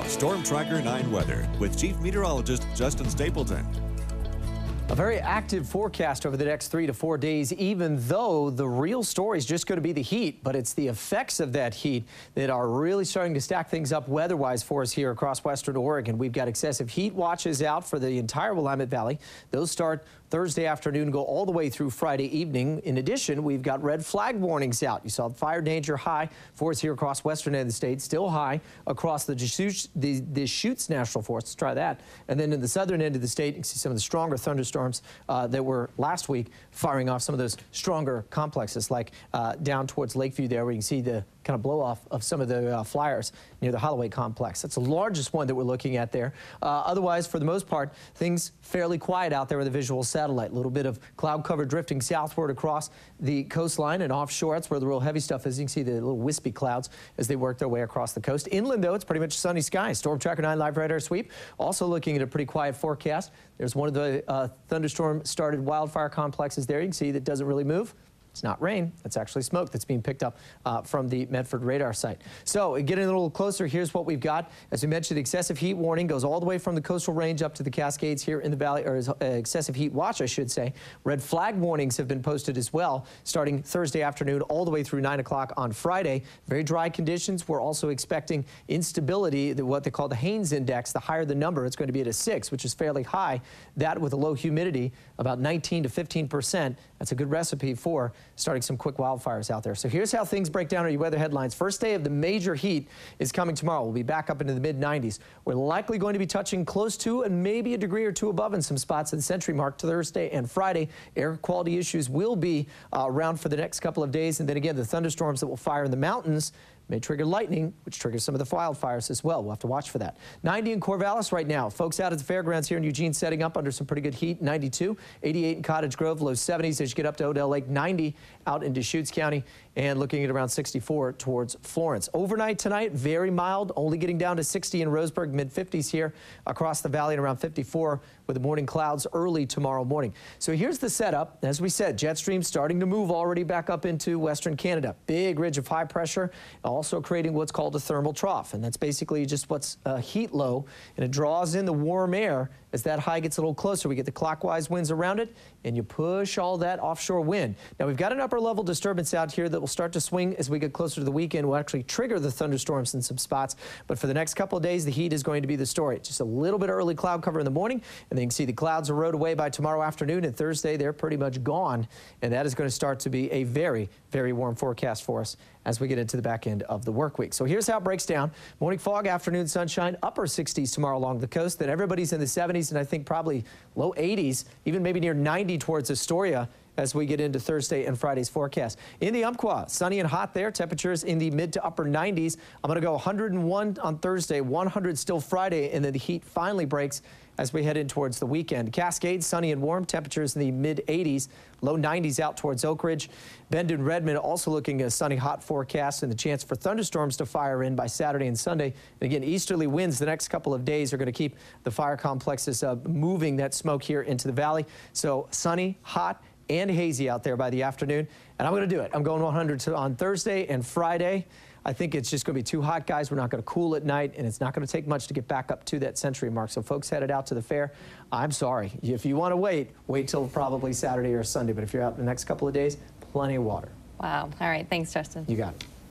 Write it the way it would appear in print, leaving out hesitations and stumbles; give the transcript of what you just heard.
Storm Tracker 9 weather with Chief Meteorologist Justin Stapleton. A very active forecast over the next 3 to 4 days, even though the real story is just going to be the heat, but it's the effects of that heat that are really starting to stack things up weather-wise for us here across western Oregon. We've got excessive heat watches out for the entire Willamette Valley. Those start Thursday afternoon, go all the way through Friday evening. In addition, we've got red flag warnings out. You saw the fire danger high for us here across western end of the state, still high across the Deschutes National Forest. Let's try that. And then in the southern end of the state, you can see some of the stronger thunderstorms that were last week firing off some of those stronger complexes, like down towards Lakeview there, where you can see the kind of blow off of some of the flyers near the Holloway complex. That's the largest one that we're looking at there. Otherwise, for the most part, things fairly quiet out there with the visual satellite. A little bit of cloud cover drifting southward across the coastline and offshore. That's where the real heavy stuff is. You can see the little wispy clouds as they work their way across the coast. Inland, though, it's pretty much sunny skies. Storm Tracker 9 live radar sweep. Also looking at a pretty quiet forecast. There's one of the thunderstorm-started wildfire complexes there. You can see that doesn't really move. It's not rain. It's actually smoke that's being picked up from the Medford radar site. So getting a little closer, here's what we've got. As we mentioned, the excessive heat warning goes all the way from the coastal range up to the Cascades here in the valley, or excessive heat watch, I should say. Red flag warnings have been posted as well, starting Thursday afternoon all the way through 9 o'clock on Friday. Very dry conditions. We're also expecting instability, what they call the Haynes index. The higher the number, it's going to be at a 6, which is fairly high. That with a low humidity, about 19 to 15%. That's a good recipe for starting some quick wildfires out there. So here's how things break down on your weather headlines. First day of the major heat is coming tomorrow. We'll be back up into the mid-90s. We're likely going to be touching close to and maybe a degree or two above in some spots in the century mark Thursday and Friday. Air quality issues will be around for the next couple of days. And then again, the thunderstorms that will fire in the mountains may trigger lightning, which triggers some of the wildfires as well. We'll have to watch for that. 90 in Corvallis right now. Folks out at the fairgrounds here in Eugene setting up under some pretty good heat. 92, 88 in Cottage Grove, low 70s as you get up to Odell Lake. 90 out in Deschutes County, and looking at around 64 towards Florence. Overnight tonight, very mild, only getting down to 60 in Roseburg, mid-50s here across the valley, and around 54 with the morning clouds early tomorrow morning. So here's the setup. As we said, jet stream starting to move already back up into western Canada. Big ridge of high pressure, also creating what's called a thermal trough, and that's basically just what's a heat low, and it draws in the warm air. As that high gets a little closer, we get the clockwise winds around it, and you push all that offshore wind. Now, we've got an upper-level disturbance out here that will start to swing as we get closer to the weekend. Will actually trigger the thunderstorms in some spots, but for the next couple of days, the heat is going to be the story. Just a little bit of early cloud cover in the morning, and then you can see the clouds erode away by tomorrow afternoon, and Thursday, they're pretty much gone, and that is going to start to be a very, very warm forecast for us as we get into the back end of the work week. So here's how it breaks down. Morning fog, afternoon sunshine, upper 60s tomorrow along the coast. Then everybody's in the 70s, and I think probably low 80s, even maybe near 90 towards Astoria as we get into Thursday and Friday's forecast. In the Umpqua, sunny and hot there. Temperatures in the mid to upper 90s. I'm going to go 101 on Thursday, 100 still Friday, and then the heat finally breaks as we head in towards the weekend. Cascades, sunny and warm. Temperatures in the mid-80s, low 90s out towards Oak Ridge. Bend and Redmond also looking at a sunny, hot forecast and the chance for thunderstorms to fire in by Saturday and Sunday. And again, easterly winds the next couple of days are going to keep the fire complexes moving that smoke here into the valley. So sunny, hot, and hazy out there by the afternoon. And I'm going to do it. I'm going 100 on Thursday and Friday. I think it's just going to be too hot, guys. We're not going to cool at night, and it's not going to take much to get back up to that century mark. So folks headed out to the fair, I'm sorry. If you want to wait till probably Saturday or Sunday. But if you're out in the next couple of days, plenty of water. Wow. All right. Thanks, Justin. You got it.